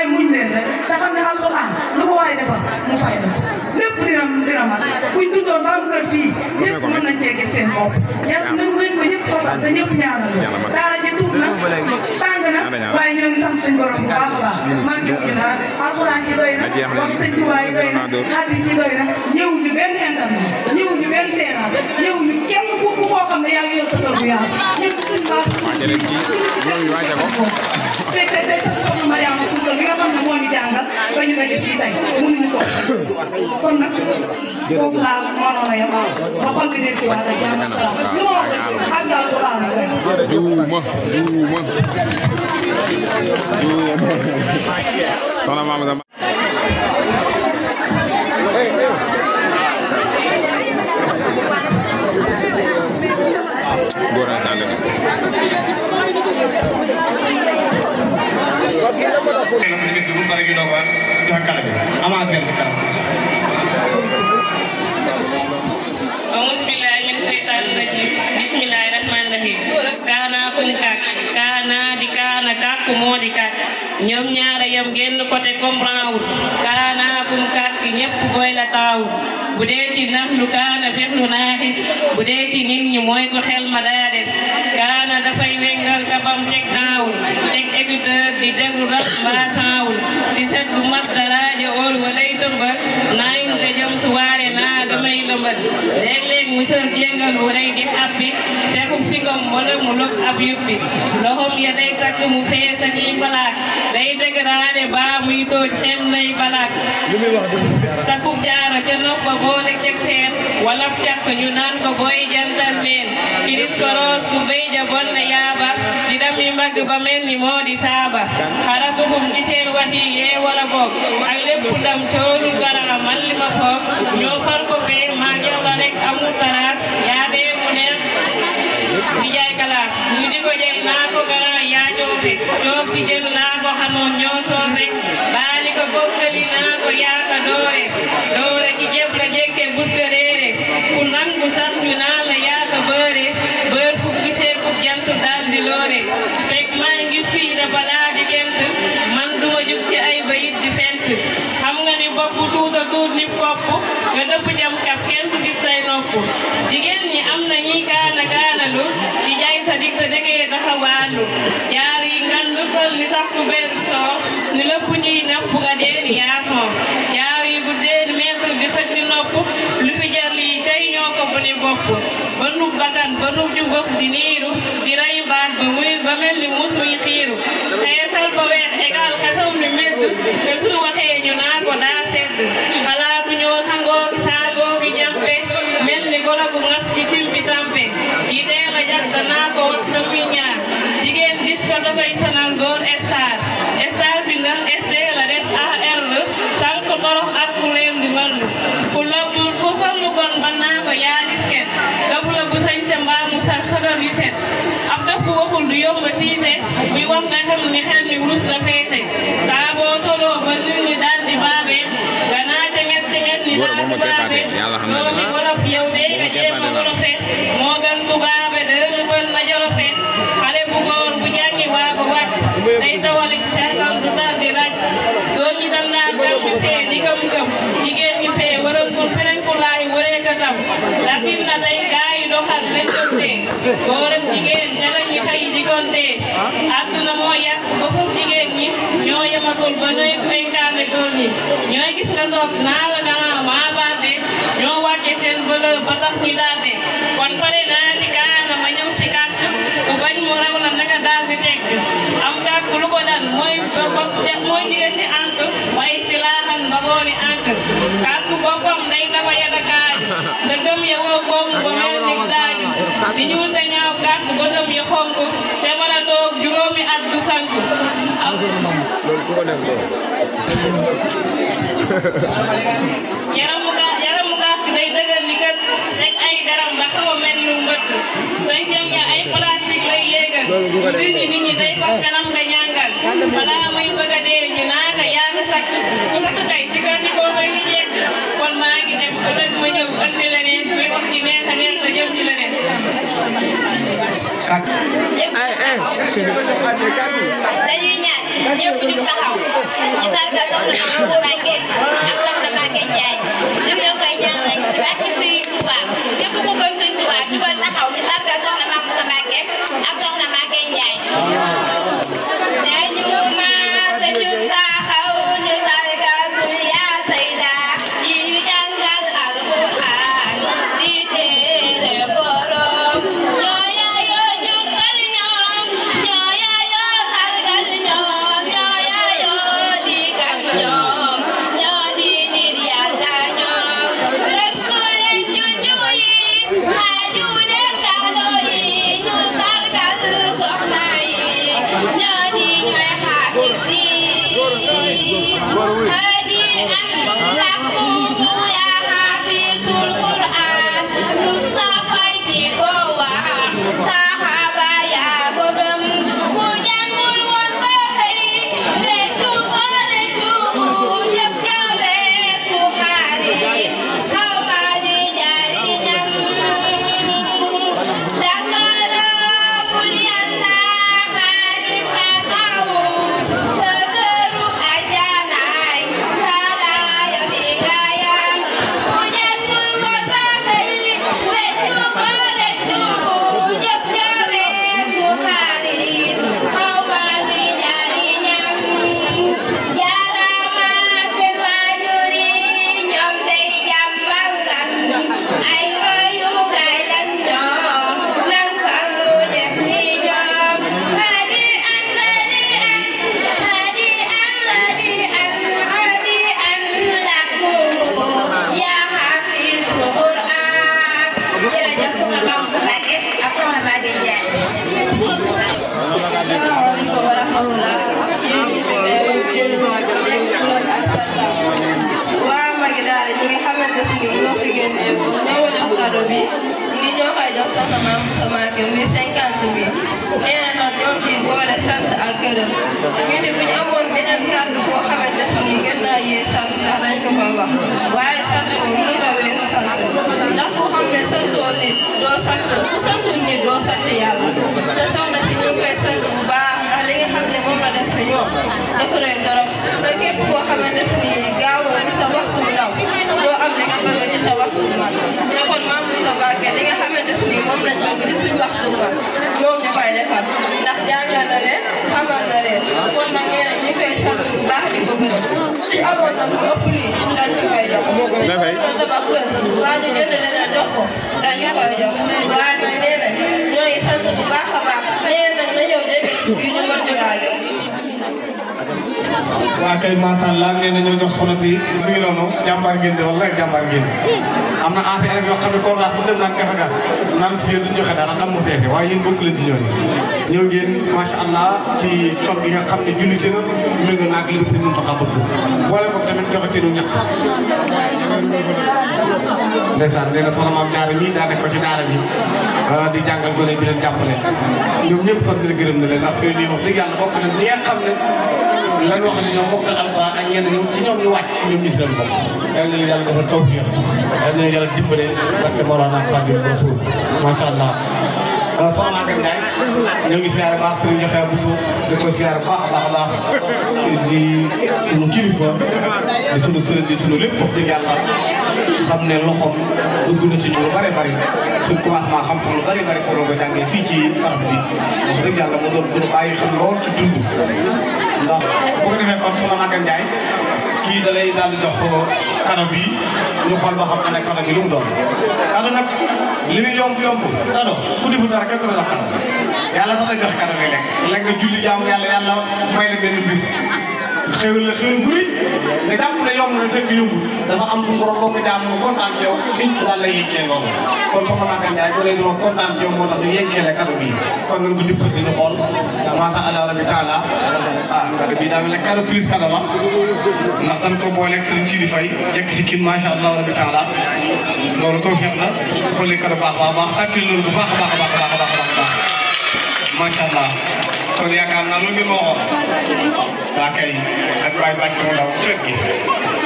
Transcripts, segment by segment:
waaye muñ leen rek te xam ne alxuraan lu ko waaye defal mu fay la lépp dina mat buñ tuddoon ba am kër fii ñëpp mën nañ cee gis seen bopp ñëpp nañ ko ñëpp fasal te ñëpp ñaanal daara ji tuut na tàng na waaye ñoo ngi sant suñ borom bu baax a baax maa ngi ñu dara alxuraan ji doy na wax sëñ Tuubaa yi doy na xadis yi doy na ñëw ñu benn internet ñëw ñu benn terrasse ñëw ñu kenn ku koo xam ne yaa ngi yor sa kër bu yaatu ñëpp suñ baax tey soxna Mariama Kounta bi nga xam ne moo ñu jàngal ba ñu daje fii tey mënuñu ko kon nag foofu laa mënoon a yem ba xol bi dee si waat ak jàmm salaam li ma wax rek ak alquran duuma soxna Mama Dama góor a tànn bismillahi rahmani rahim kaana kuñ kak kaana di kaana kak moo di kak ñoom ñaara yam genn côté comprendre wul kaana kuñ kak ñëpp boy la taawul bu dee ci nax lu kaana fexlu naaxis bu dee ci nit ñi mooy ko xel ma daa des kaana dafay wengal kabam teg naawul teg écouteur di déglu rap mbaa saawul di set bu mat daraaja óol walay tëmbal naayum te jëm suwaare naa damay lëmbal léeg-léeg mu sër jéngal wu rey di xàppi seexub singom wala mu lëg ab yubbi loxom ya day takk mu fees ak i balaak day dëgëraade baa muy tooj xem nay balaak takkub jaaro ca noppa boole jeg seen wala càkk ñu naan ko booy jantal meen kiris koros ku béy ja bon na yaaba di dam yi mbagg ba mel ni moo di saaba xaratuxum ci seen wax yi yee wala boog ak lépp ndam coolu gara man li ma foog ñoo far ko fee maa yow la rek amul taraas yaa dee mu neex di jaay kalaas ñu di ko jël naa ko gara yaa joofe joof di jël naa ko xanoon ñoo soofe baali ko gokkali naa ko yaa ka doore doore ci jëf la jekke buska réere ku nangu sax ñu naan la yaa ka bëre bër fu gisee ku jant daal di loore fekk maa ngi fii da balaa di gent man duma jug ci ay bayit di fent xam nga ni bopp tuuta tuut ni kopp nga dëpp jam kap kenn du gis say nopp jigéen ñi am na ñi kaana lu di jaay sa dik te dëggee taxawaalu jaar yi ngan lu tol ni sax ku benn soo ni lépp ñuy napp nga dee ni yaa soo jaar yi bu dee mètre di xëcc nopp lu fi jar lii tey ñoo ko bu ni bopp ba nub bakkan ba nub ju gox di niiru di ray baat ba mel ni muus muy xiiru xeesal ba weex égal xesaw ni medd te suñu waxee ñu naa ko daa sedd xalaatu ñoo sangoo ki saagoo ki jampe mel ni golo gu ngas ci timbi tampe yi dee la jag naa ko wax te muy ñaar jigéen dis ko dafay sanal góor star bi nag SD la des AR la sànq torox ak ku leen di mërlu ku sollu bon ba naa ko yaa disket dafu la bu sañ se mbaa mu sa sogar yu set ab daf bu waxul du yomb siise muy wax nga xam ni xel mi wurus la feese saa boo soloo ba nit ñi daal di baabe ganaa cenget ni daal di baabe doomi wolof yow dee nga jéema wolofe moo gan tubaabe dërëmi bën na jolofe xale bu góor bu jàngi waa ba wàcc day tawalik seetal du daal di ràcc góor ñi dam naa gàmmu fee di gëm jigéen ñi fee wërëngul feneen ku laay wëree katam lakin na tey gaa yi doxal lañ dontee góor ak jigéen ca la ñi xëy di gontee àdduna moo yàq ba foofu jigéen ñi ñoo yematul ba ñooy dénkaane góor ñi ñooy gis nga toog naa la gannaaw maa baate ñoo wàcce seen valeur ba tax ñu daate kon pare naa ci kaana ma ñëw si kàkk ku bañ mu raw la naka daal di tekk am kàkk lu ko dal mooy jige si ànk waaye istilaaxan ba gooni ànk kàkk boppam day dafa yada kaaju te gëm ya woo koomu ba mel ni daaju di ñuul te ñaaw kàkk bëtam ya xonk te bala doog juróomi at du sank yaramu kàkk day dëgër ni kat rek ay daram ba xaw a mel lu mbëtt sañ jëm ya ay plastique lay yéegal nit ñi day fas kanam nga ñàngal balaa may bëgg a dee ñu naaka yaa nga sakk ku sakk kay si kër di koo koy jekk kon maa ngi dem ba rek ma ñëw andi leneen muy wax ci neex a neex la jëm ci leneen dañuy ñaan ñëpp jug taxaw ni ñoo koy jox soxna maam sama kër muy 50 000 nee na nag ñoo ngi boole sant ak gërëm ñu ne bu ñu amoon beneen kàddu boo xamante ni gën naa yee sant sax dañ ko koy wax waaye sant ko mënu la weesu sant ndax ku xam ne santoo nit doo sant ku santul nit doo sant yàlla te soxna si ñu ngi koy sant bu baax ndax li nga xam ne moom la def si ñoom dafa rëy torop te képp koo xamante ni gaawoo ci sa waxtu bu ndaw doo am li nga bëgg ci sa waxtu bu mag te kon maam Bousso Mbacké li nga xamante ni moom lañ bëgg ci suñu waxtu bu mag moom ñu koy defal ndax jàngal na leen xamal na leen kon nag nee na ñu koy sant bu baax di ko gërëm suñu amoon nag lu ëpp lii dañ ñu koy jox suñu tabax kër waa ñu jënd leen jox ko dañ ñu koy jox waaye nag nee na ñoo ngi sant bu baax a baax nee nag na ñëw dégg yu ñu mën di laajo waa kay macha allah nee na ñoo jox soxna si mi ngi noonu jàmbaar ngeen de wala jàmbaar ngeen am na affaire yoo xam ne koo raas bu dem naan gafaga naan si yéen duñ joxe dara am mu feese waaye yéen bokk leen ci ñooñu ñëw ngeen macha allah ci sol gi nga xam ne jullite na méngoo naag li nga fi mun a bëgg boole ko tamit joxe seenu ñàkk ndeysaan nee na soxna maam Jaara ñii daa nekk ko ci daara ji di jàngal gone di leen jàppale ñoom ñëpp sant na gërëm na leen ndax fii nii wax dëgg yàlla bokk na ñi nga xam ne lan wax ne ñoom bokk alquran ak ñenn ñoom ci ñoom ñu wàcc ñoom ñu si leen bokk yal na leen yàlla defal tawfiq yal na leen yàlla dimbale barke Mawlana Xaadimu Rasuul macha allah soxna Maguette Ndiaye ñoo ngi siyaare baax sëriñ Joxee Bousso di ko siyaare baax a baax a baax di sunu kilifa di sunu sëriñ di sunu lépp wax dëgg yàlla xam ne loxoom dugg na ci ñu lu bari bari suñ commencement xam-xam lu bari bari pour nga jàngee fii ci barab bi wax dëgg yàlla mu doon gën a bàyyi xel lool ci dund ndax bu ko defee kon soxna Maguette Ndiaye kii da lay daal di jox kado bi ñu xool ba xam ne kado bi lu mu doon kado nag li muy yomb kado ku di bu dara kenn du la jox kado yàlla sax lay joxe kado ngay lekk nga julli jaamu yàlla may la benn bis xéwal la xéwal bu rëy nga jàpp ne yomb na fekk yomb dafa am suñu borom boo ko jàmm mu kontaan ci yow incha daal lay yeggee loolu kon soxna Maguette Ndiaye doo lay doon kontaan ci yow moo tax ñu yeggee kado bi kon nga guddi pëti ñu xool macha allah rabbi taala kado bi daa mel ne kado plus kado la ndax dañ ko booleeg sëriñ Sidi Faye jekk si kin macha allah rabbi taala loolu tawfiq la xoolee kado baax tàkkil loolu bu baax a baax macha allah kon yaakaar naa loolu ngeen ma waxoon waa kay ak Baye Bàcc mu ndaw cër gi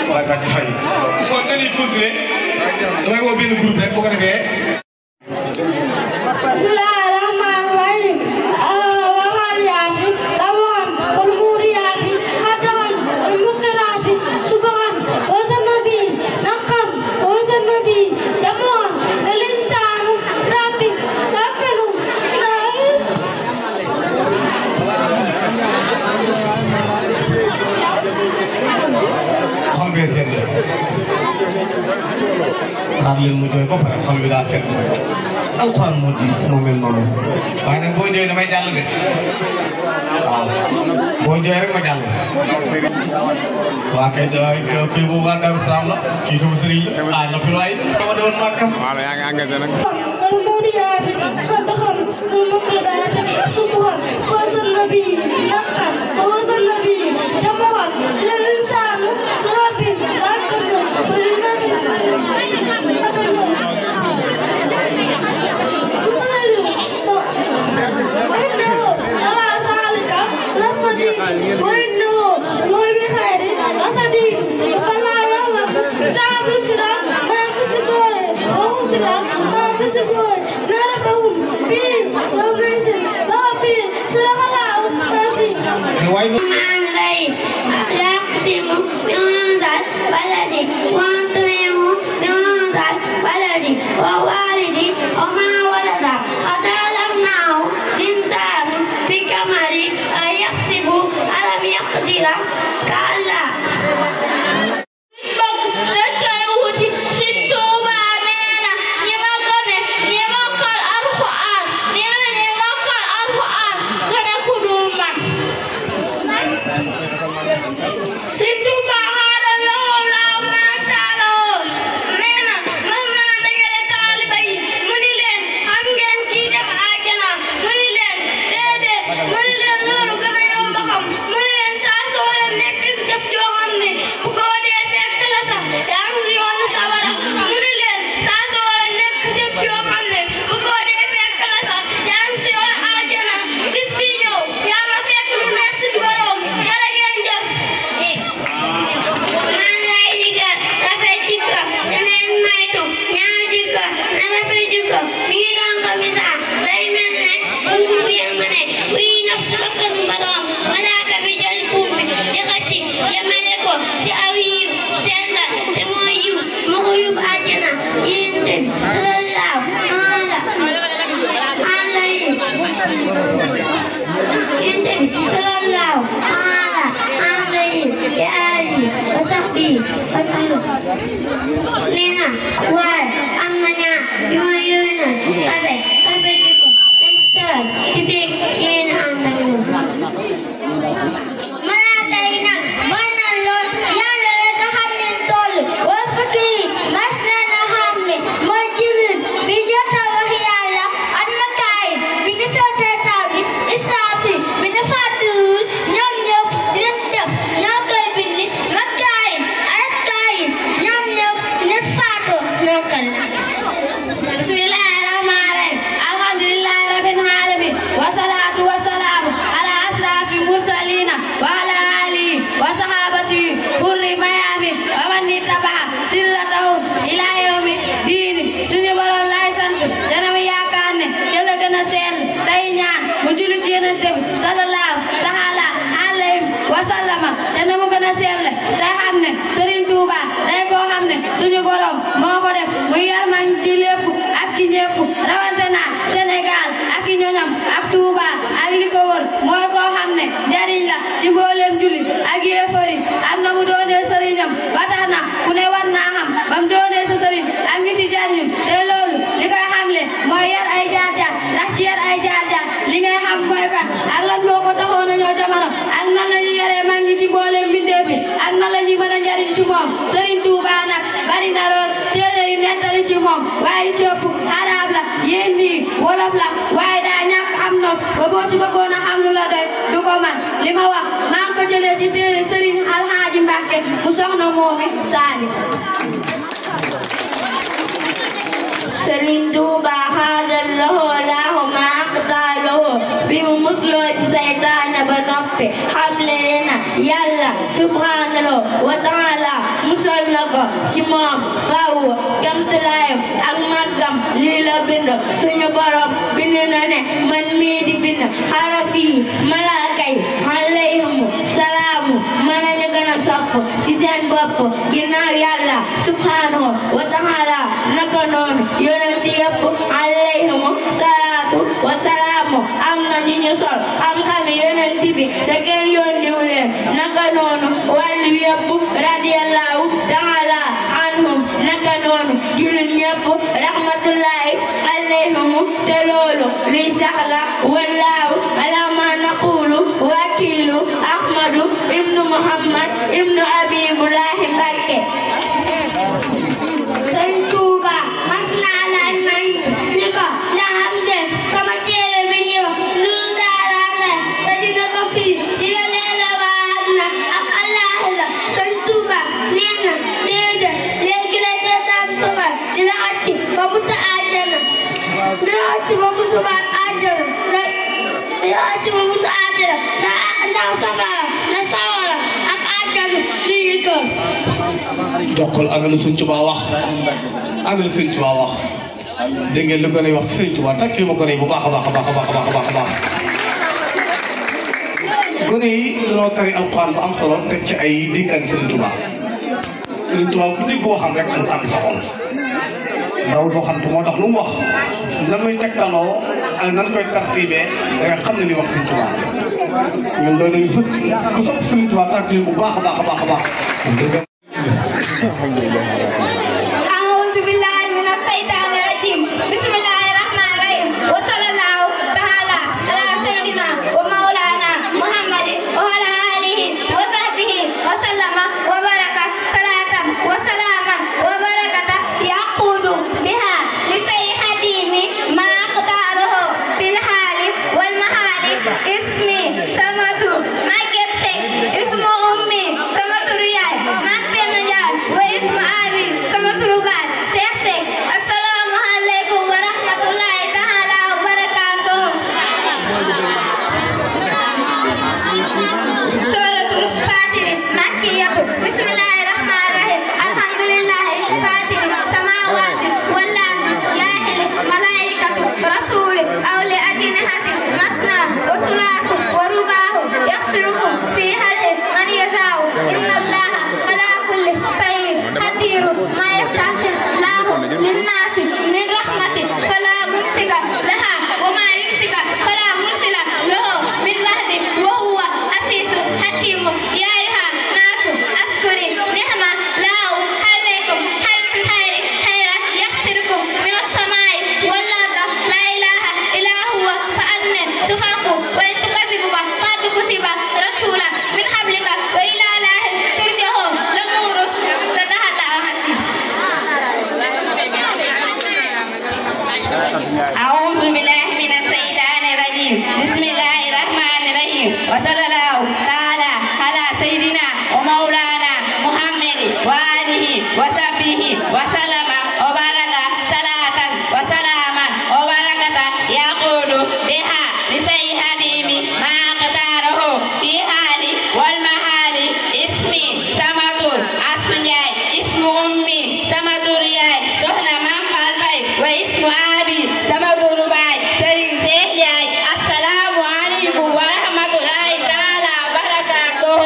Baye Bàcc Faye kon dañuy continuer damay woo benn groupe rek bu ko defee xaar leen mu jooy ba pare xol bi daa set alxuraan moo diis moo mel noonu waaye nag boo jooy damay jàll de waaw boo jooy rek ma jàll waa kay fii boobu waa Darou Salaam la kii sama sëriñ na fi waay dama doon màkkam waaw yaa ngi engagé nag Nah, nee na waaye am na ñaar yu ma yónnee kafe ji ko dañ sëral ci biir yéen ànd ak ñoom malaaka yi nag mën na lool yàlla la nga xam ne toll wal fukki yi mas na na xam ne mooy Jibril bi jot a wax yàlla ak Mikaayil bi ñu fekkee taw bi Israafil bi ñu fàttaliwul ñoom ñëpp leen def ñoo koy bindi Mikaayil ak Kaayil ñoom ñëpp leen faatoo ñoo kan bismillahi rahmaani rahim alhamdulillahi rabbil alamin wasalaatu wasalaamu ala asrafil mursalina wa ala alihi wa sahabatihi hurri mayami wa man ittaba'a sirratahu ila yawmi diini suñu borom lay sant dana mi yaakaar ne ca la gën a sell tey ñaan mu julli ci Yonent bi sallallahu taala alayhi wa sallama dana mu gën a sell tey xam ne Serigne Touba day koo xam ne suñu borom moo ko def muy yarman ci lépp ak ci ñépp rawante na Sénégal ak i ñoñam ak Touba ak li ko wër mooy koo xam ne njariñ la ci mbooleem jullit ak yéefari ak na mu doonee sëriñam ba tax na ku ne war naa xam ba mu doonee sa sëriñ ak ñi ci jariñu te loolu li koy xamle mooy yar ay jaar-jaar ndax ci yar ay jaar-jaar li ngay xam mooy kan ak lan moo ko taxoon a ñëw jamono ak nan la ñu yaree mag ñi ci mbooleem mbindeef bi ak nan la ñuy mën a njariñ ci moom Serigne Touba nag bari na lool téere yu nettali ci moom waaye ci ëpp arab la yéen nii wolof la waaye daa ñàkk am nopp ba boo ci bëggoon a xam lu la doy du ko man li ma wax maa ngi ko jëlee ci téere Serigne Alhaaji Mbàkke mu soxna moomi saali Serigne Touba xaadal lahu lahu ma aqdalahu bi mu musloo ci saytaane ba noppi xamle na yàlla subhanahu wa taala musal na ko ci moom faw kamtulaayam ak màggam lii la bind suñu borom bind na ne man mii di bind xaraf yi malaaka yi alayhimu salaamu mën nañu gën a sopp ci seen bopp ginnaaw yàlla subhanahu wa taala naka noonu yonent yëpp alayhimu salaatu wa salaamu am na ñu ñu sol xam-xami yonent bi te kenn yónniwu leen naka noonu wàllu yëpp radiyallahu taala anhum naka noonu jullit ñëpp rahmatullahi alayhimu te loolu luy sax la wallaahu ala ma naqulu wakiilu ahmadu ibnu muhammad ibnu abibulahi Mbàkke Sëñ Tuuba mas naa laaj man ni ko ndax am ngeen sama téere bi ñuy wax lu daalaate te dina ko firi dina leela waat na ak àllaaxira Sëñ Tuuba nee na déedéet léegi la teetaan suba dina acci ba buntu àjjana dina acci ba buntu àjjana dina acci ba buntu àjjana ndax safara na sawara ak àjjana duñu kër jokkol ana lu Sëñ Tuubaa wax ana lu Sëñ Tuubaa wax dégg ngeen lu ko ne wax Sëñ Tuubaa takki ma ko ne bu baax a baax a baax a baax a baax a baax gone yi dañoo tari alxuraan bu am solo teg ci ay dénkaan Sëñ Tuubaa Sëñ Tuubaa ku dégg waxam rek mu tànn sa xol ndaw boo xam te moo tax lu mu wax nan muy tegtaloo ak nan koy tartiibee da nga xam ne li wax Sëñ Tuubaa ñun doon nañu sut ku sopp Sëñ Tuubaa takki bu baax a baax a baax a baax أعوذ بالله من الشيطان الرجيم بسم الله الرحمن الرحيم وصلى الله تعالى على سيدنا ومولانا محمد وعلى آله وصحبه وسلم وبارك صلاة وسلاما وبركة يقود بها لشيخ حديم ما أقداره في الحال والمحال اسمي سمت ماجد سيك اسم أمي سمت ريال واسم أبي سمت ربان سيسك السلام عليكم ورحمة الله تعالى وبركاته سورة الفاتحة مكية ومولانا محمد وآله وصحبه وسلم وبارك صلاة وسلاما وبركة يقول بها لسيدي ما اقداره في حال والمحال اسمي سمدور أسنياي اسم أمي سمدور ياي سهنا من فالفاي واسم أبي سمدور باي سرين سيحياي السلام عليكم ورحمة الله تعالى وبركاته.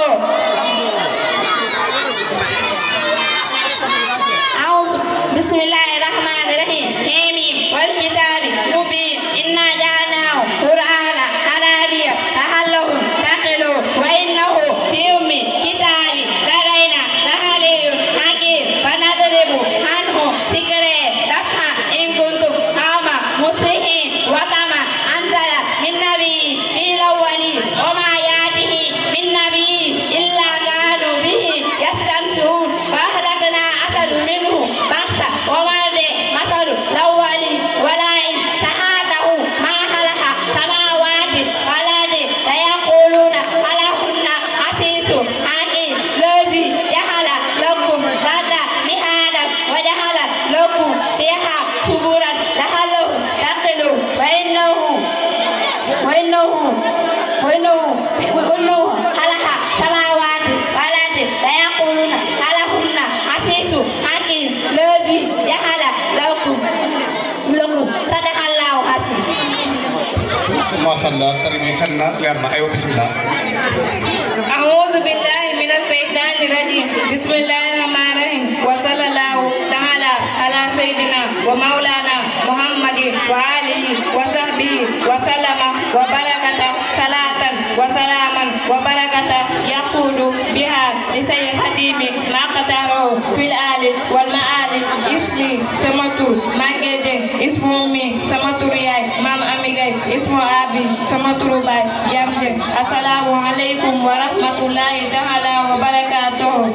بسم الله الرحمن الرحيم حميم والكتاب المبين إنا جعلناه قرآنا عربيا لعلهم تعقلون وإنه في أم الكتاب لدينا لعلي حكيم فنضرب عنه سكره دفعا إن كنتم قوما مسرفين وكما أنزل من نبي في الأولين وما يأته من نبي إلا كانوا به يستمسكون فأهلكنا أسد منه بأسا ومرد مثل الأولين ولئن سألته ما خلق السماوات والأرض ليقولون خلقهن حسيس حكيم الذي جعل لكم الأرض مهادا وجعل لكم فيها سبلا لعلكم تعقلون وإنه خلق السماوات والأرض ليقولون خلقهن حسيس حكيم الذي جعل لكم صدق الله العظيم. ما شاء الله تربيتنا لما أيوة بسم الله. أعوذ بالله من الشيطان الرجيم بسم الله الرحمن الرحيم وصلى الله تعالى على سيدنا ومولانا محمد وآله وصحبه وسلم وبركة صلاة وسلاما وبركة يقول بها لسيد خديم ما قدره في الآل والمآل اسمي سمتور مانجدين اسم أمي سمتور ياي مام أميجاي اسم أبي سمتور باي جامجين. السلام عليكم ورحمة الله تعالى وبركاته.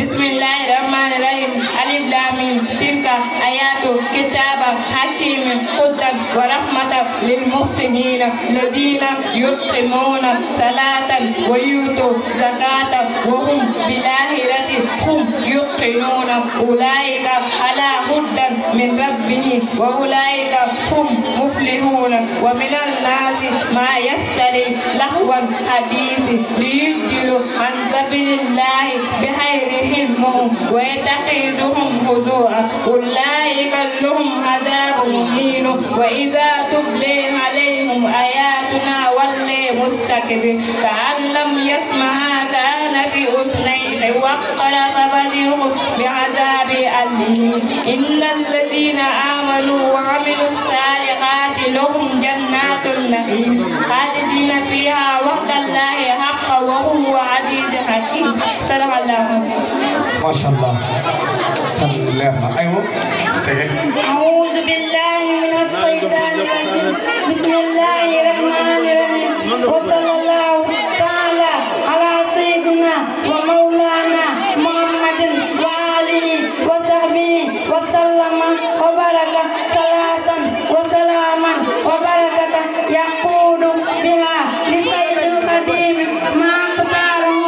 بسم الله الرحمن الرحيم ألف لام ميم تلك آيات كتاب حكيم هدى ورحمة للمحسنين الذين يقيمون الصلاة ويؤتوا الزكاة وهم بالآخرة هم يوقنون أولئك على هدى من ربهم وأولئك هم مفلحون. ومن الناس ما يشتري لهو الحديث ليضلوا عن سبيل الله بغير علم ويتخذهم هزوا أولئك لهم عذاب مهين. وإذا تتلى عليهم آياتنا ولوا مستكبرين كأن لم يسمعها كأن في أذنيه وقر فبشرهم بعذاب أليم. إن الذين آمنوا وعملوا الصالحات لهم جنات النعيم خالدين فيها وعد الله حقا وهو عزيز حكيم. صدق الله. ما شاء الله. سلام. أيوة. أعوذ بالله من الشيطان الرجيم بسم الله الرحمن الرحيم وصلى الله تعالى على سيدنا ومولانا محمد وآله وصحبه وسلم وبارك صلاة وسلاما وبركة يقول بها لسيد الخديم ما اقداره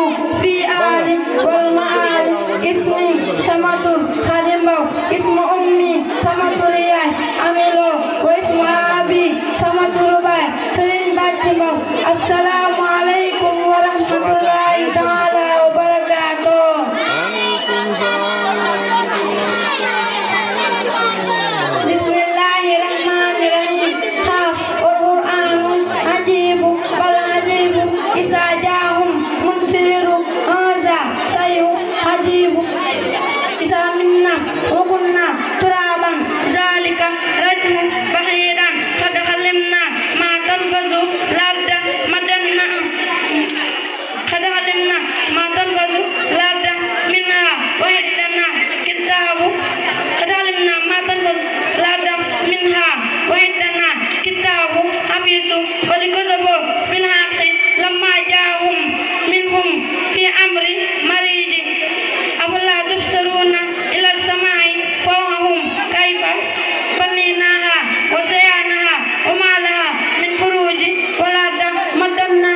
في آل والمآل اسمي سمدور خادمه اسم أمي سمدور ياي أميلو واسم أبي سمدور باي سرين باتشمو. السلام عليكم ورحمة الله تعالى وبركاته. بسم الله الرحمن الرحيم والقرآن عجيب بل عجيب إذا جاءهم منذر هذا شيء عجيب إذا منا وكنا ترابا ذلك رجم بعيدا قد علمنا ما تنفذ الأرض مدنا قد علمنا ما تنفذ الأرض منها وعندنا كتاب قد علمنا ما تنفذ الأرض منها وعندنا كتاب حفيظ ولكذبوا بالحق لما جاءهم منهم في أمر مريض أفلا تبصرون إلى السماء فوقهم كيف بنيناها وزيناها وما لها من فروج والأرض مددناها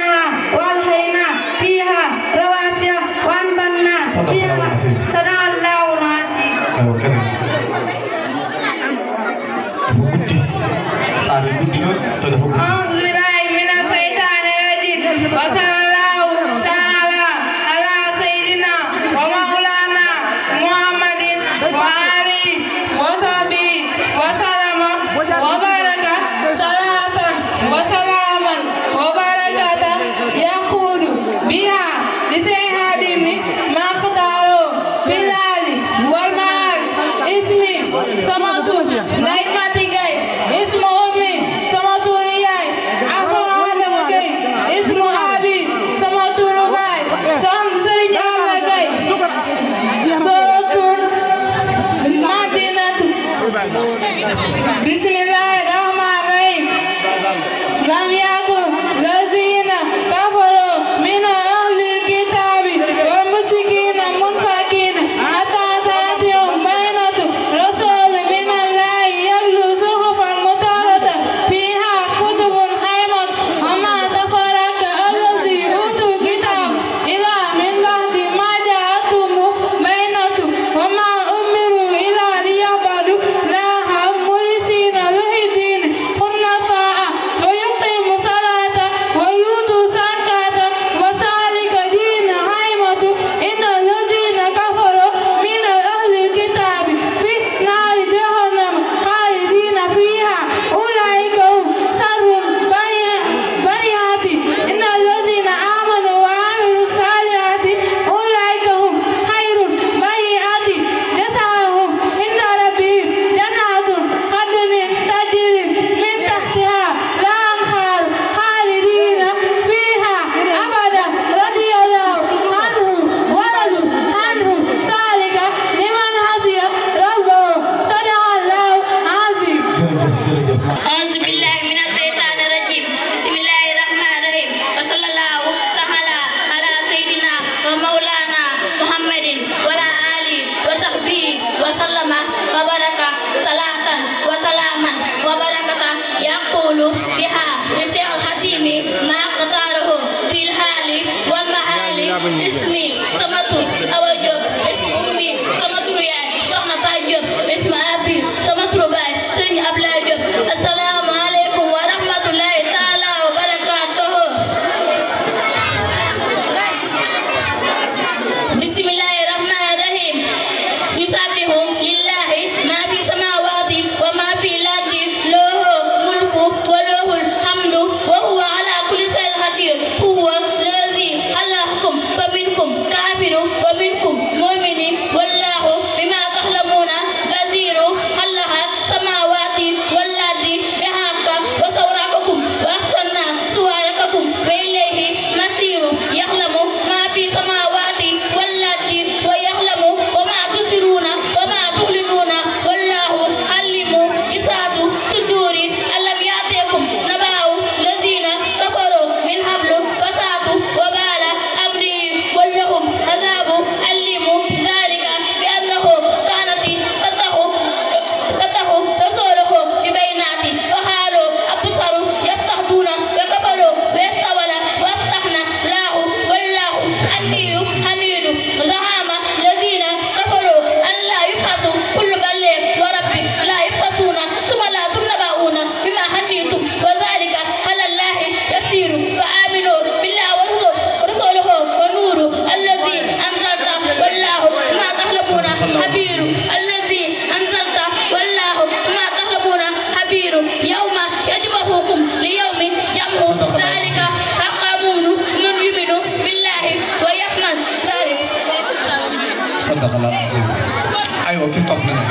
allah aywa ci topp na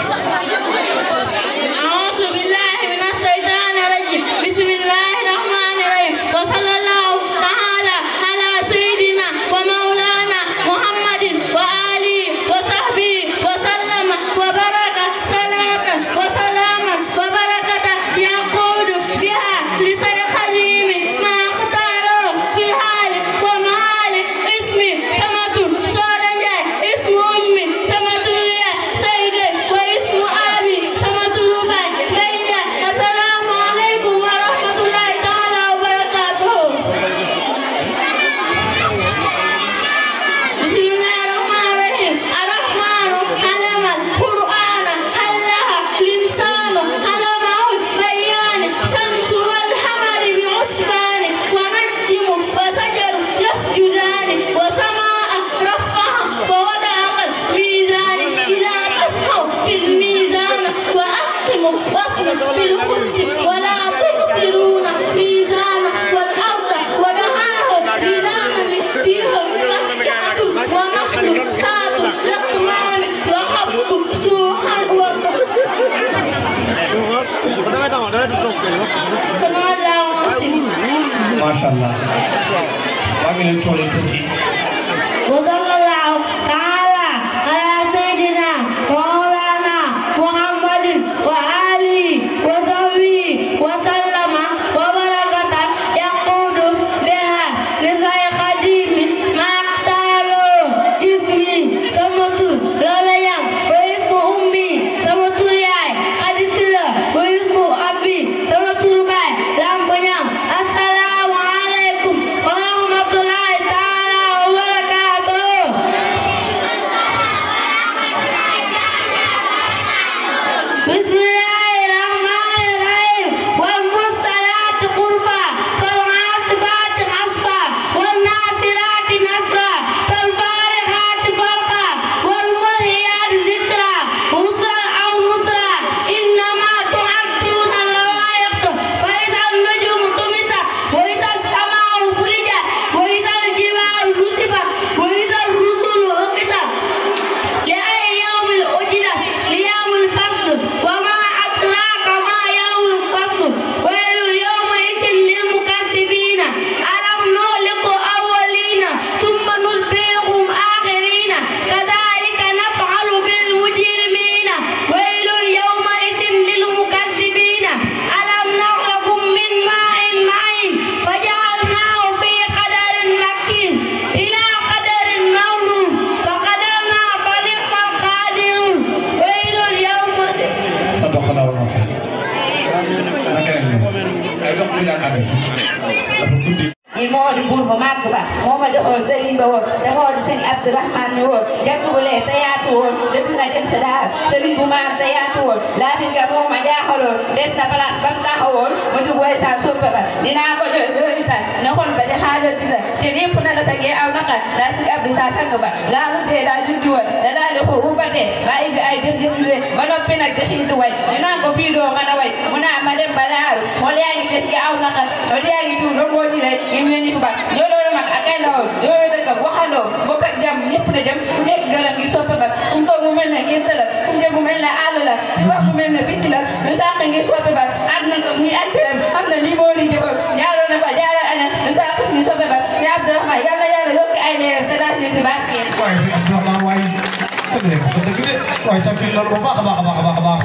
أعوذ بالله من الشيطان الرجيم بسم الله الرحمن الرحيم وصلى الله تعالى على سيدنا ومولانا محمد وآله وصحبه وسلم وبارك صلاة وسلاما وبركة يقود بها لسيد خليم ما اختاره في الحال ومعال اسمي سمة صادجة اسم أمي سمة سيدة واسم أبي سمة رباي بيجا السلام عليكم ورحمة الله تعالى وبركاته بسم الله الرحمن الرحيم الرحمن علم القرآن علها الإنسان علمه البيان شمس والحمر بعصبان ونجم وشجر يسجدان وسماء رفعها ووضع الميزان إلى تسعوا في الميزان وأقيموا وزن بالقسط ولا تبصرون ميزان والأرض وضعها لنعلم فيها فكعة ونحن ساعة لقمان وحب سوحا macha allah waa ngi leen coole tuuti وصلى الله تعالى على سيدنا مولانا محمد وآله وصحبه وسلم وبركة يقود بها لسيد خديم ما اختاره اسمي سمت لبيان واسم أمي سمت رياي خديسلا واسم أبي سمت رباي لامبنيام السلام عليكم ورحمة الله تعالى وبركاته بسم الله الرحمن الرحيم والمرسلات قربا فالعاصفات عصفا والناصرات نصرا فالفارقات فرقا والملهيات ذكرا مسرا أو مسرا إنما تعدون اللوائق فإذا النجوم طمست وإذا السماء فرجت وإذا الجبال نسفت وإذا الرسل أقتت لأي يوم أجلت ليوم الفصل وما أدراك ما يوم الفصل ويل يومئذ للمكذبين ألم نهلك أولين ثم نتبعهم آخرين كذلك نفعل بالمجرمين ويل يومئذ للمكذبين ألم نخلقكم من ماء مهين فجعلناه في قدر مكين إلى قدر معلوم فقدرنا فنعم القادرون ويل يومئذ sadaqallahu al-azim naka leen ay dox ñu daan amee dafa guddi ñi moo di buur bu màgg ba moo ma joxoon sëriñ ba woon te moo di sëriñ Abdourahmane ni woon jant bu lee te yaatu woon dëgg na dem sa daar sëriñ bu maam te yaatu woon laafin nga moo ma jaaxaloon des na place ba mu taxawoon ma jub way saa soppe ba dinaa ko jooy tal ne xol ba di xaajal ci sa te lépp na la sa gee aw naqa daa si abdi saa sang ba laalu dee daa juddu woon da daa di xur bu batee bàyyi fi ay jëf-jëf yu ba noppi nag di xiitu way dinaa ko fii doo mën a way mu naa ma dem ba daaru xool yaa ngi des gi aw naqa xool yaa ngi tuur doon boo di lay ni ba jooloolu mag ak ay ndaw joolo dëkkam waxandoo bokk ak jàmm ñëpp na jëm ku nekk gërëm gi soppe ba kum toog mu mel ne ngént la kum jëm mu mel ne àll la si wax mu mel ne bitti la ñu sàq ngir soppe ba ànd na ko muy atteem xam na lii moo li jëfam jaaroo na fa jaaral ana ñu sàq si soppe ba ya Abdourahmane yàlla yàlla yokk ay leeram te daal ñu si barkeel waaye fi Abdourahmane waaye dëgg de waaye tamit loolu bu baax a baax a baax a baax a baax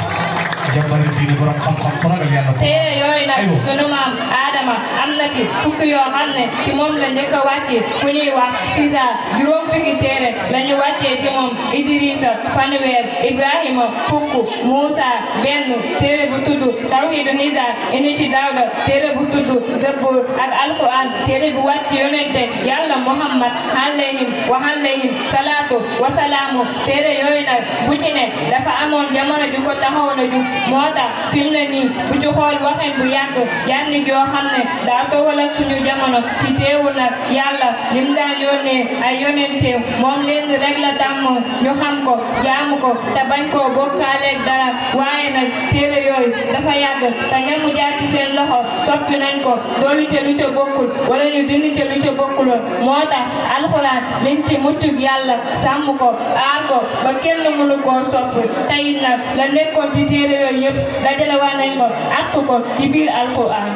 jàmbari diine borom xam-xam ko ragal yàlla ko téere yooyu nag sunu maam Adama am na ci fukk yoo xam ne ci moom la njëkk a wàccee ku ñuy wax Sisa juróom fukki téere la ñu wàccee ci moom Idrissa fanweer Ibrahima fukk Moussa benn téere bu tudd Tawhidu Nisa indi ci Daawda téere bu tudd Zabur ak Alquran téere bu wàcc yonente yàlla Muhammad alayhim wa alayhim salaatu wa salaamu téere yooyu nag bu ci ne dafa amoon jamono ju ko taxaw na ju moo tax fi mu ne nii bu ci xool waxin bu yàgg jànni joo xam ne daa toogal ak suñu jamono ci teewul nag yàlla lim daan yónnee ay yonenteem moom leen rek la tàmm ñu xam ko jaamu ko te bañ koo bokkaaleeg dara waaye nag téere yooyu dafa yàgg te ñamu jaar ci seen loxo soppi nañ ko doolu ca lu ca bokkul wala ñu dindi ca lu ca bokkul moo moo tax alxuraan liñ ci muccug yàlla sàmm ko aar ko ba kenn mënu koo soppi tey nag la nekkoon ci téere yooyu yëpp dajale waa nañ ko àtt ko ci biir alxuraan.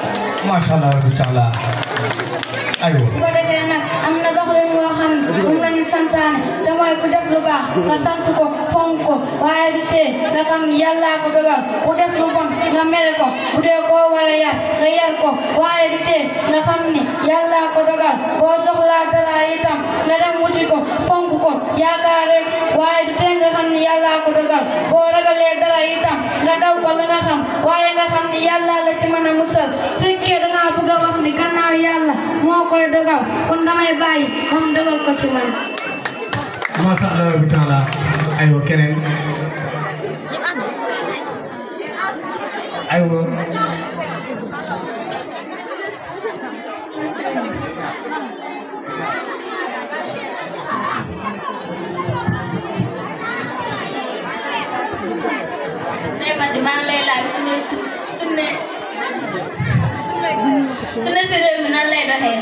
macha allah rabbi taala aywa. su ko defee nag am na doxalin boo xam ne moom la ñu santaane te mooy ku def lu baax nga sant ko fonk ko waaye du tee nga xam ni yàllaa ko dogal ku def lu bon nga mere ko bu dee koo war a yar nga yar ko waaye du tee nga xam ni yàllaa ko dogal boo soxlaa dara itam nga dem wuti ko fonk ko yaakaar rek waaye du tee nga xam ni yàllaa ko dogal boo ragalee dara itam nga daw ko la nga xam waaye nga xam ni yàllaa la ci mën a musal fekkee dangaa bëgg a wax ni gannaaw yàlla moo koy dogal kon damay bàyyi moom dogal ko ci man. macha allah rabbi taala aywa keneen aywa. maa ngi lay laaj suñu si réew mi nan lay doxee.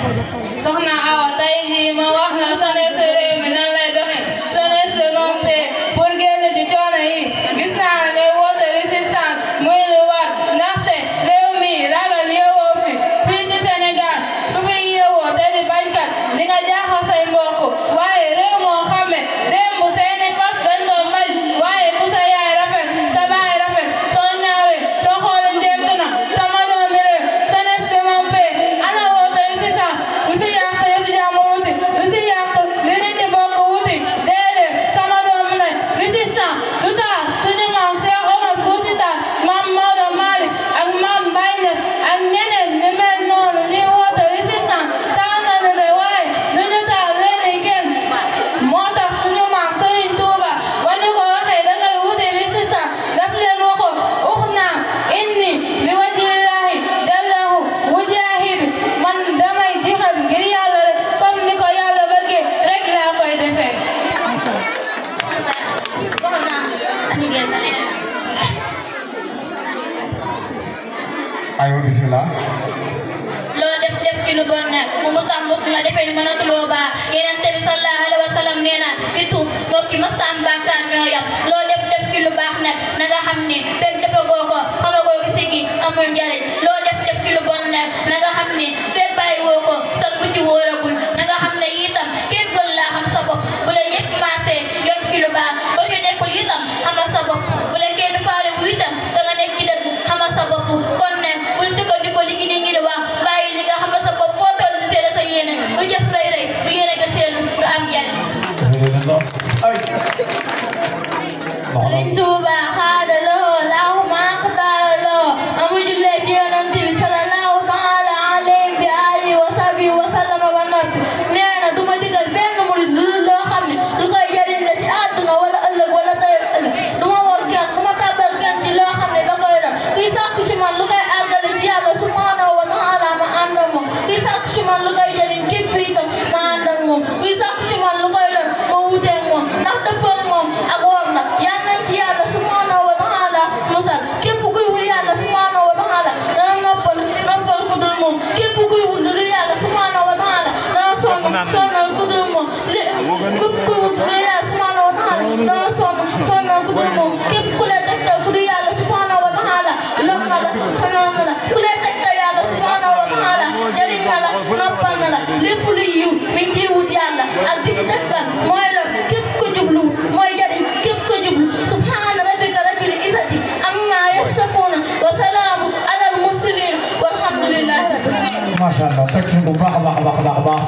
soxna Awa tey jii ma wax la jeunesse réew mi nan lay doxee jeunesse de l'homme pour génn ci coono yi gis naa ne woote résistance muy lu war ndaxte réew mi ragal yeewoo fi fii ci Sénégal ku fi yeewoo te di bañkat di nga jaaxal say mbokk waaye réew moo xam ne démb seeni fas dañ doon maj waaye ku sa yaay rafet sa baay rafet soo ñaawee soo xooli njëkk na sama doomi réew jeunesse de l'homme ana woote résistance lu si yàq yëf jàmm wuti lu si yàq li nit ñi bokk wuti déedéet sama doomi ne résistance du tax suñu maam Cheikh Omar Fouti Tall maam Maodo Malick ak maam Baye Niass ak ñeneen ñu mel noonu ñuy woote résistance taal nañu de waaye duñu taal leen kenn moo tax suñu maam Serigne Touba ba ñu ko waxee da ngay wuti résistance daf leen waxoon uxna inni li wajhillahi jallahu mujahid man damay jixal ngir yàlla rek comme ni ko yàlla bëggee rek laa koy defee. aywa bismillah. loo def ci lu bon nag mu tax mbokk nga defee ni mënatuloo baax Yonent bi sallallahu alayhi wa sallam nee na fi tuub moo ki masta am bàkkaar ñoo yam loo def ci lu baax nag na nga xam ni fekk defagoo ko xamagoo gi sigi amul njariñ loo def ci lu bon nag na nga xam ni fekk bàyyi woo ko sa mucc wóoragul na nga xam ne itam kenn gën laa xam sa bopp bu la ñëpp maase yor ci lu baax boo ci nekkul itam xamal sa bopp bu la kenn faale bu itam da nga nekk ci dëgg xamal sa bopp kon nag bul sukkandiku li ki nit ñi di wax bàyyi li nga xamal sa bopp foo toll di seede sa yéene lu jëf rëy rëy bu yéene nga seetlu nga am njariñ. Sëriñ Tuuba xaadaloo laahu maa qataaloo amu jullee ci Yonent bi sallallahu taala alayhi bi alihi wa sahbihi wa sallama ba noppi nee na du ma digal benn murid lu loo xam ne lu koy jariñ la ci àdduna wala ëllëg wala tey ëllëg du ma wor kenn du ma tàbbal kenn ci loo xam ne da koy def kuy sàkku ci man lu koy àggale ci yàlla subhanahu wa taala ma ànd ak moom kuy sàkku ci man lu koy jariñ képp itam ma ànd ak moom kuy sàkku ci man lu koy lor ma wuteeg moom ndax dëppal moom ak wor na yal nañ ci yàlla subhanahu wa taala musal képp kuy wul yàlla subhanahu wa taala dana noppal ku dul moom képp kuy wul lu yàlla subhanahu wa taala dana sonal ku dul moom képp kuy wul lu yàlla subhanahu wa taala dana sonal ku dul moom képp ku lay tegtal ku dul yàlla subhanahu wa taala lor na la sonal na la ku lay tegtal yàlla subhanahu wa taala jariñ na la noppal na la lépp lu yiw mi ngi ciy wut yàlla ak di ci tegtal mooy lor képp ko jublu mooy jariñ képp ko jublu subhana rabbika rabbil izzati amma yasifuna wa salaamun alal mursalin walhamdulillahi rabbil alamin. macha allah tekki bu baax a baax a baax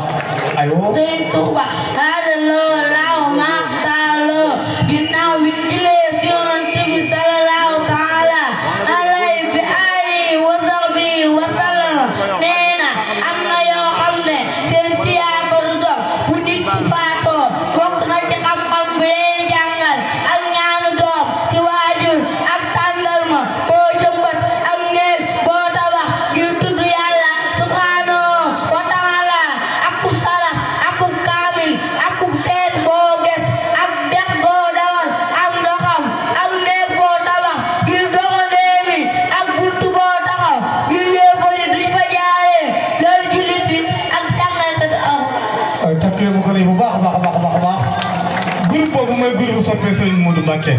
aywa. Sëriñ Tuuba xaadaloo laahu maa qataaloo ginnaaw bi jëlee si Yonent bi sallallahu taala alayhi bi alihi wa sahbihi wa sallam nee na am na yoo xam ne seen tiyaaba du dox bu nit ki faatoo bokk na ci xam-xam bu leen jàngal ak ñaanu doom ci waajur ak tàndarma boo jëmbat ak néeg boo tabax ngir tudd yàlla subhanahu wa taala akub sarax akub kaamil ak waaye takkale bu ko bu baax a baax a baax a baax a baax groupe boobu mooy groupe soppee Serigne Modou Mbacké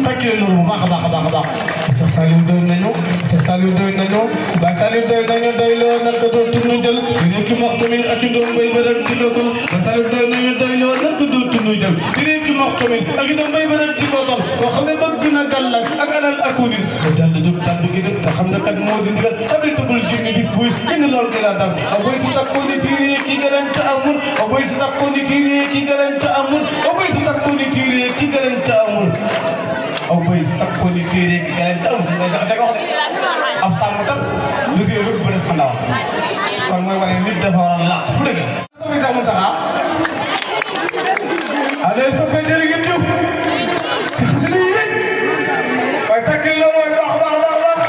takkale loolu bu baax a baax a baax a baax Cheikh Saliou doy nañu Cheikh Saliou doy nañu Ba Saliou doy nañu doy loo nan ko doon tunu jël dina ki mox tamit ak i doom bay ba rek di lootol Ba Saliou doy nañu doy loo nan ko doon tunu jël dina ki mox tamit ak i doom bay ba rek di lootol koo xam ne bëgg na gàllal ak alal ak wudin ba dal di jóg tàndu gi te xam ne kat moo di ndigal abi tëggul jinni di fuy indi loolu di la dam a boy si takko ni tiiri ki garante amul a boy si takko ni tiiri ki garante amul a boy si takko ni tiiri ki garante amul aw bëy ak ko ni téere gi gën a am nga da nga wax am sàmm tam lu téye lu bu def ko ndaw kon mooy wane nit dafa war a làq bu dëgg sama tax mu taxa allez soppe jërë ngeen jëf ci xasida yi waaye takkil la mooy baax baax baax baax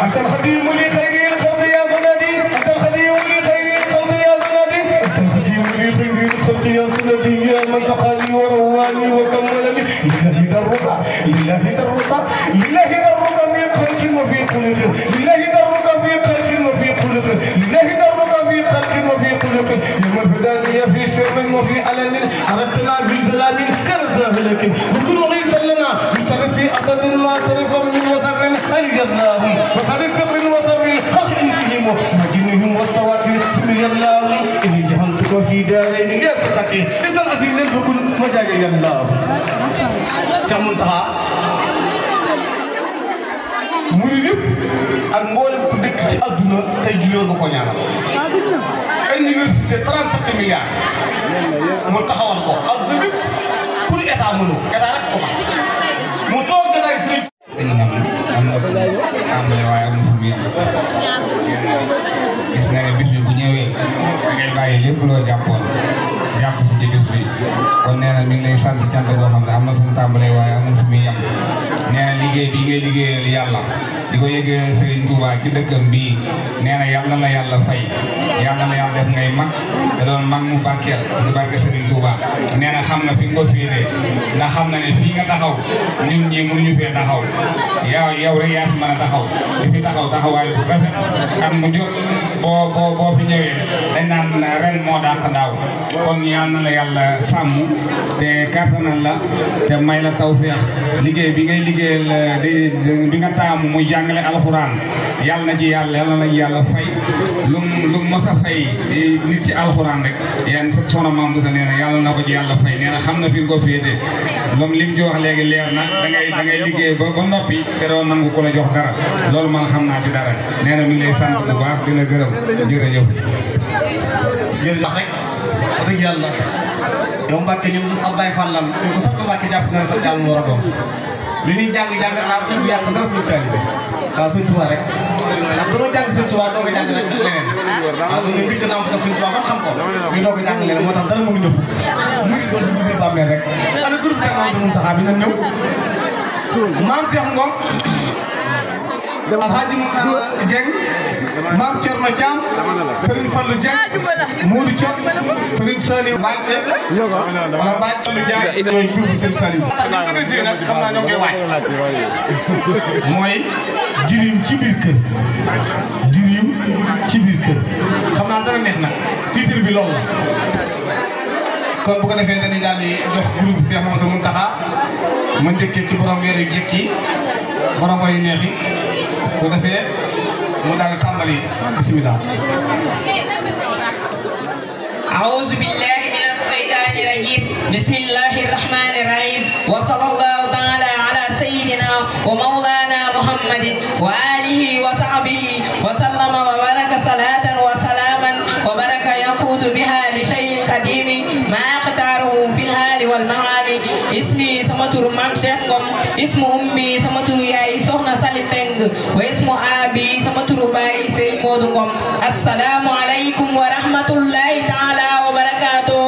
antal xadimu li xayril xalqi ya sunadi antal xadimu li xayril xalqi ya sunadi antal xadimu li xayril xalqi ya sunadi ya man saqani wa rawani wa kammalani lillahi darruka lillahi darruka lillahi darruka fi xalqin wa fi xuluqin lillahi darruka fi xalqin wa fi xuluqin lillahi darruka fi xalqin wa fi xuluqin liman hudaniya fi sirrin wa fi alanin aradtana bil zalamin كالزاهلك وكل غيث لنا بسرس أسد ما صرف من وتر أنجدناه وقد سر وتر حق إنسهم وجنهم والتواتر سمي الله إني جهلتك في دارين يا سقتي إذا الأثير بكل مجاجي الله سمنتها murid yëpp ak mboolem ku dëkk ci adduna tey jii yoon nga ko ñaanal université 37 milliards mu taxawal ko adduna yëpp pour état mënu état rek ko man mu toog jotaay sëriñ sëñ am na fu tàmbale waaye am na fu mu yem gis nga ne bis bi bu ñëwee da ngay bàyyi lépp loo jàppoon jàpp si ci bis bi kon nee na mi ngi lay sant cant boo xam ne am na fu mu tàmbalee waaye am na fu muy yem nee na liggéey bii ngay liggéeyal yàlla di ko yëgee Serigne Touba ci dëkkam bii nee na yàlla na yàlla fay yàlla na yàlla def ngay mag te doon mag mu barkeel ci barke Serigne Touba nee na xam na fi nga ko féetee ndax xam na ne fii nga taxaw ñun ñii mënuñu fee taxaw yow rek yaa fi mën a taxaw di fi taxaw taxawaay bu rafet at mu jot boo fi ñëwee dañ naan ren moo dàq daaw kon yàlla na la yàlla sàmm te kàttanal la te may la tawfeex liggéey bi ngay liggéeyal bi nga taamu muy jàngale alxuraan yàlla na ci yàlla na yàlla fay lu mos a fay nit ci alxuraan rek yéen soxna Mame Bousso nee na yàlla na ko ci yàlla fay nee na xam na fi nga ko féete loolu lim ci wax léegi leer na da ngay liggéey ba noppi te doo nangu ko la jox dara loolu man xam naa ci dara nee na mi ngi lay sant bu baax di la gërëm jërëjëf. jërëjëf rek dëgg yàlla yow Mbacke ñun ab Baye Fall lan ñu ko sax Mbacke jàpp na sa jàll war a doon li ñuy jàng arab ñu yàq dara suñu taalibe waaw Sëñ Tuubaa rek ndax dañoo jàng Sëñ Tuubaa doog a jàng nag leneen waaw dañuy bitt naa ko Sëñ Tuubaa ba xam ko ñu doog a jàng leneen moo tax dara mënuñu fu murid doon dugg biir bàmmeel rek ana groupe Cheikh Mamadou Mountakha bi nga ñëw Maam Cheikh Ngom Alhaji Dieng Maam Thierno Thiam Serigne Fallou Dieng Modou Thiam Serigne Saliou Mbacke wala Mbacke Ndiaye ñooy groupe Serigne Saliou nag xam naa ñoo koy waaj mooy jirim ci biir kër jirim ci biir kër xam naa dara neex nag titre bi loolu la kon bu ko defee dañuy daal di jox groupe Cheikh Mamadou Mountakha ma njëkkee ci borom weer yu jekk yi borom way yu neex yi bu defee mu daal tàmbali bismillah أعوذ بالله من الشيطان الرجيم بسم الله الرحمن الرحيم وصلى الله تعالى على سيدنا ومولانا محمد وآله وصحبه وسلم وبارك صلاة وسلاما وبارك يقود بها لشيء قديم ما اختاره في الحال والمعالي اسمي سمتر مام شيخكم اسم أمي سمتر ياي سخنا سالم بنگ واسم أبي سمتر باي سيد مودكم السلام عليكم ورحمة الله تعالى وبركاته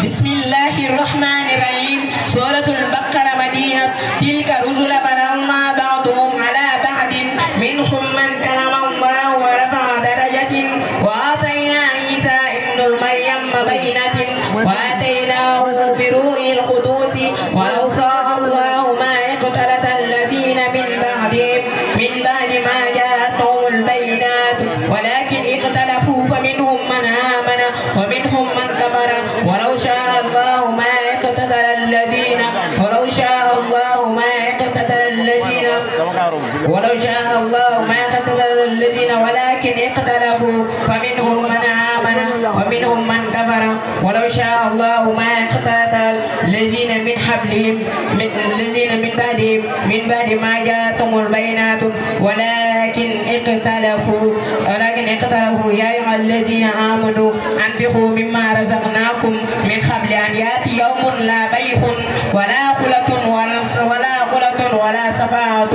بسم الله الرحمن الرحيم سورة البقرة مدينة تلك رسل بدلنا بعضهم على بعض منهم من كلم الله ورفع درجة وآتينا عيسى ابن مريم بينة وآتيناه بروح القدوس ولو شاء الله ما اقتتل الذين من بعدهم من بعد ما جاءتهم البينات ولكن اختلفوا فمنهم من آمن ومنهم من كفر ولو شاء الله ما اقتتل الذين ولكن اختلفوا فمنهم من آمن ومنهم من كفر ولو شاء الله ما اقتتل الذين من حبلهم الذين من بعد ما جاءتهم البينات ولكن اختلفوا يا أيها الذين آمنوا أنفقوا مما رزقناكم من قبل أن يأتي يوم لا بيع ولا خلة ولا شفاعة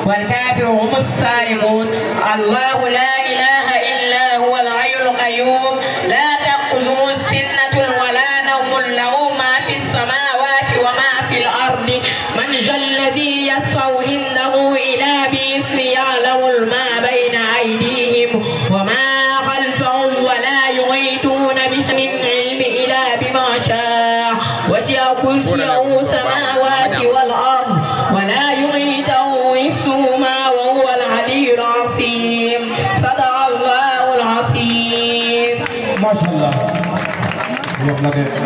والكافر هم الظالمون الله لا إله إلا هو الحي القيوم لا تأخذه سنة ولا نوم له ما في السماوات وما في الأرض من ذا الذي يشفع عنده إلا بإذنه يعلم ما بين أيديهم وما خلفهم ولا يحيطون بشيء من علمه إلا بما شاء وسع كرسيه السماوات والأرض ولا يحيطه حفظهما وهو العلي العظيم صدق الله العظيم. ما شاء الله.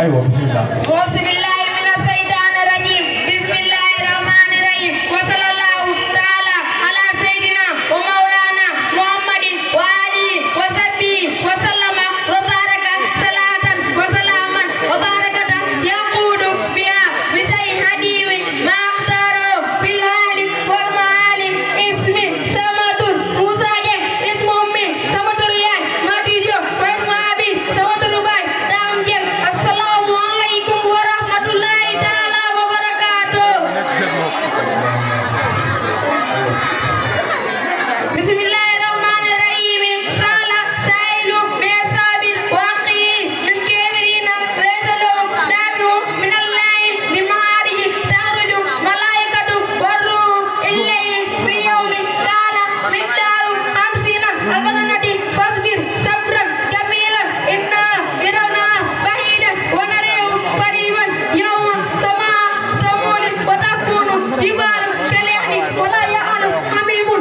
أيوة بسم الله. أعوذ بالله من الشيطان الرجيم بسم الله الرحمن الرحيم وصلى الله تعالى على سيدنا ومولانا محمد وآله وصحبه وسلم وبارك صلاة وسلاما وبركة يقود بها بسيء حديم ما اختاره في الحال والمعال اسم سمة موسى اسم أمي سمة ريان ماتيجو واسم أبي سمة رباي دام جم السلام عليكم ورحمة الله تعالى وبركاته. بسم الله الرحمن الرحيم سالا سائل بأصحاب الواقي للكافرين ليس لهم دافع من الله لمعارج تخرج ملائكة والروح إليه في يوم كان مقداره 50 ألف سنة فاصبر صبرا جميلا إنا يرونه بعيدا ونريه قريبا يوم سماء تمول وتكون جبال كالعهن ولا يعلم حميما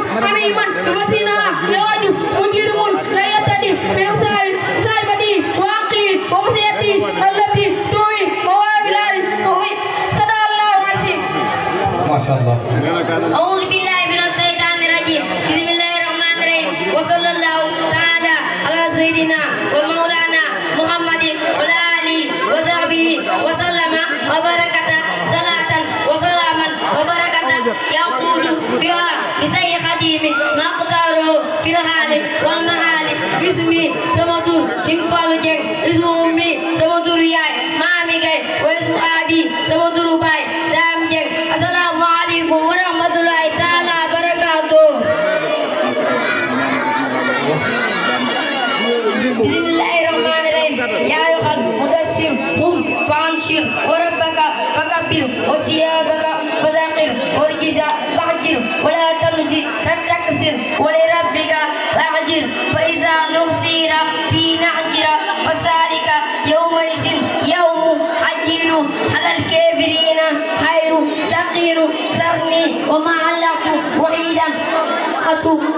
وسنا يوجد مجرم لا يهتدي من صاحبته واقي ووصيته التي توي موابلار صدق الله العظيم. ما شاء الله. أعوذ بالله من الشيطان الرجيم بسم الله الرحمن الرحيم وصلى الله تعالى على سيدنا ومولانا محمد وعلى آله وصحبه وسلم وبركة صلاة وسلاما وبركة يقول بها بسيء خديم ما اختاره في الحال والمحال اسمي سمدور شمفال جن اسم أمي سمدور ياي مامي جاي واسم أبي سمدور باي دام جن السلام عليكم ورحمة الله تعالى وبركاته. بسم الله الرحمن الرحيم يا أيها المدثر قم فأنشر وربك فكبر وثيابك فذكر ورجز فاهجر ولا تمنع تستكثر ولربك فاهجر فإذا نصير في نحجر فذلك يومئذ يوم عجيل على الكافرين خير سقير سرني وما علقت وحيدا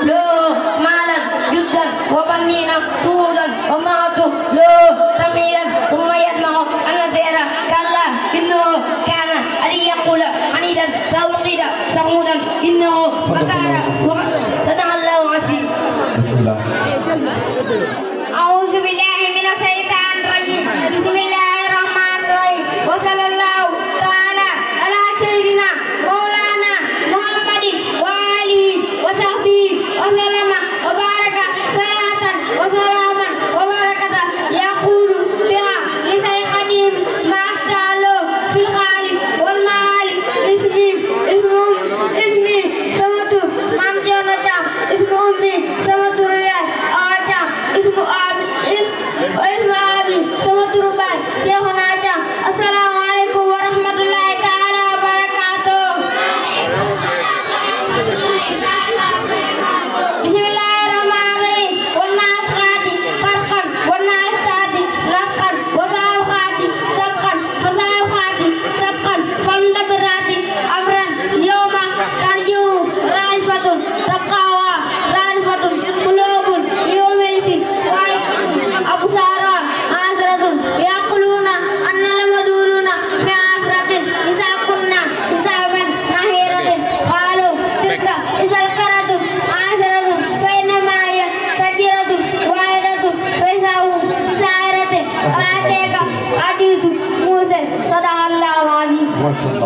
له مالا جدا وبنينا سودا ومعت له تميلا ثم يدمع أن سير كلا إنه كان أن يقول حنيدا سأوقد سعودا إنه مكان صدق الله العظيم. بسم الله. أعوذ بالله من الشيطان الرجيم بسم الله الرحمن الرحيم وصلى الله تعالى على سيدنا مولانا محمد وآله وصحبه وسلم وبارك صلاة وسلاما وبركة يقول بها لسيد خديم ما اختاره في الحال والمعال اسمي سمة مام جونتا اسم أمي سمة ريان آجا اسم أبي سمة رباي سيخنا آجا. السلام عليكم وصلى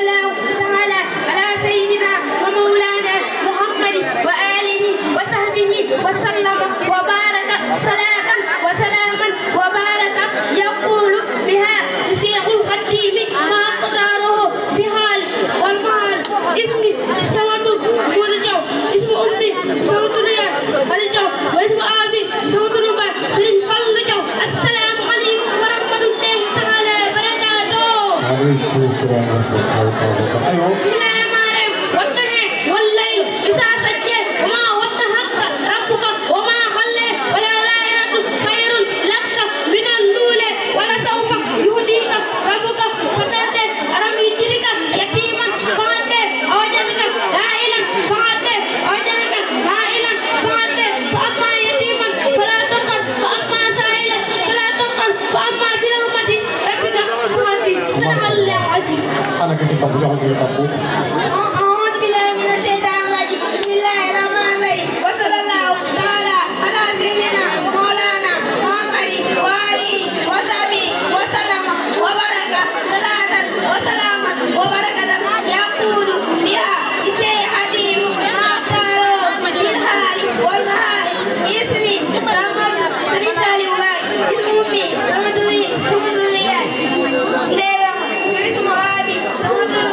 الله تعالى على سيدنا ومولانا محمد وآله وصحبه وسلم وبارك صلاة وسلاما وبارك يقول بها شيخ الخديم ما قدره في حال والمال اسمي سواد مرجو اسم أمي سواد رياض مرجو واسم أبي سواد ربا سرين فل جو السلام عليكم ورحمة الله تعالى وبركاته. والليل إذا سجى وما ودعك ربك وما قلى وللآخرة خير لك من الأولى ولسوف يهديك ربك فترضى ألم يجدك يتيما فأنت أوجدك عائلا فأنت أوجدك عائلا فأنت فأما يتيما فلا تقهر فأما سائلا فلا تقهر فأما برحمة ربك فأنت صدق الله العظيم. أنا كنت بقول أعوذ بالله من الشيطان الرجيم. بسم الله الرحمن الرحيم. وصلى الله تعالى على سيدنا مولانا محمد وآله وصحبه وسلم وبارك صلاة وسلاما وبركة يقول بها إسي حديم ما اختاروا بالحال والمهال اسمي سامر رسالي واي اسمي سمدري سمدريان ليلة اسم أبي سمدري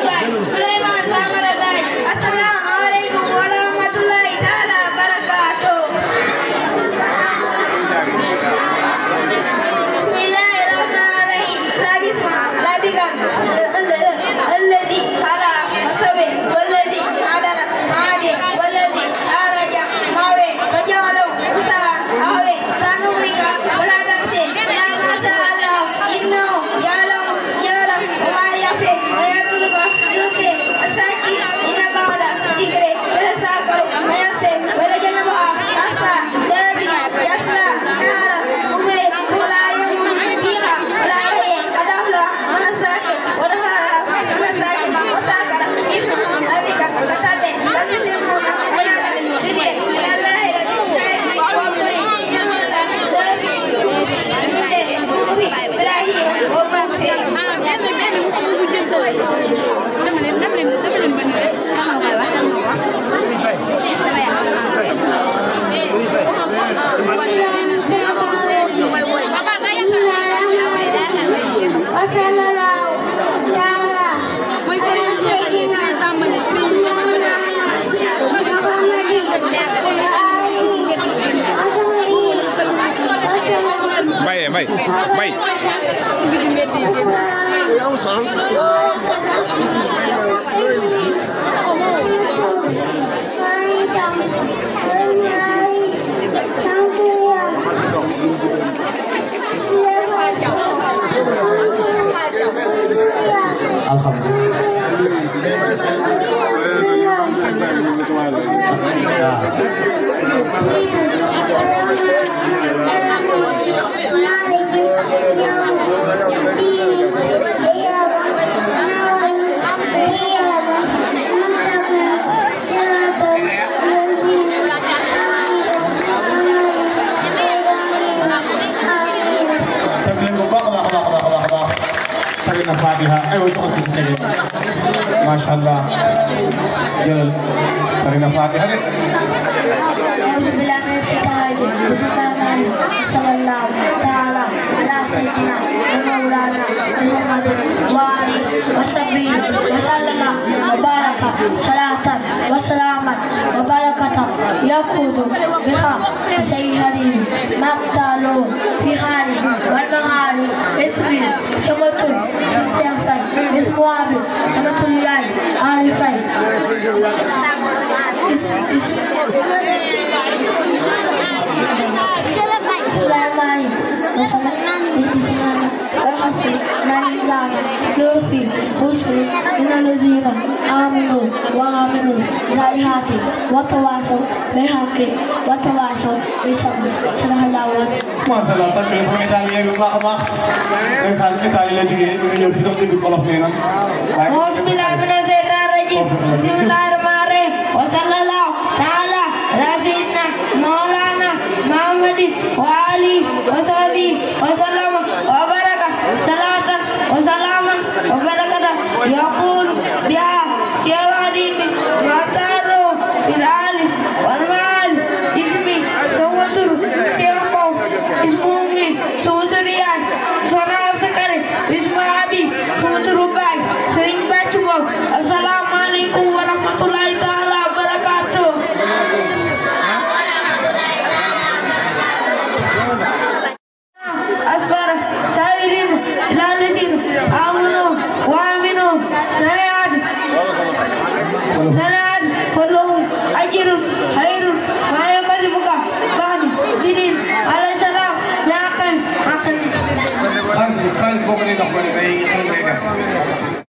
سليمان فامر الله. السلام عليكم ورحمة الله تعالى وبركاته. بسم الله الرحمن الرحيم. سابسما لابقا الذي على السبع والذي عدل عادي والذي أرج ماوي فجعله مساء أوي سنغرق ولا تنسي لا ما شاء الله إنه يعلم وما يخفي ويسرق يوسف الساكي إن بعد ذكر ويساكر ويخفي ويجنبها أصلا الذي يصلى نارا مبري ولا يؤمن فيها ولا يهي أدخل ونساكر ودخل ونساكر وساكر اسم أبيك وتالي وتسلمون ويانا بدي ولا الله Bay. Fatiha ayo to ko tege mashallah jëlal farina Fatiha de bismillahir rahmanir rahim bismillahir sallallahu ta'ala ala sayyidina maulana muhammad wa alihi wa sahbihi wa sallama wa baraka salatan wa salaman wa barakatan yaqudu biha sayyidina maqtalu fi hali wal mahali ismi samatul اسم وابي سنة الياي عارفين سليماني وسلمان والحسن نانزان لوفي وصفي من الذين آمنوا وآمنوا زالحاتي وتواصوا بالحق وتواصوا بالصبر صلى الله عليه وسلم. ما شاء الله تكلم في إيطاليا بما إنسان إيطاليا لديه يجي في تقديم الكلام لنا. أعوذ بالله من الشيطان الرجيم. بسم الله الرحمن الرحيم. وصلى الله تعالى على سيدنا مولانا محمد وآله وصحبه وسلم وبارك صلاة يقول بها سيرا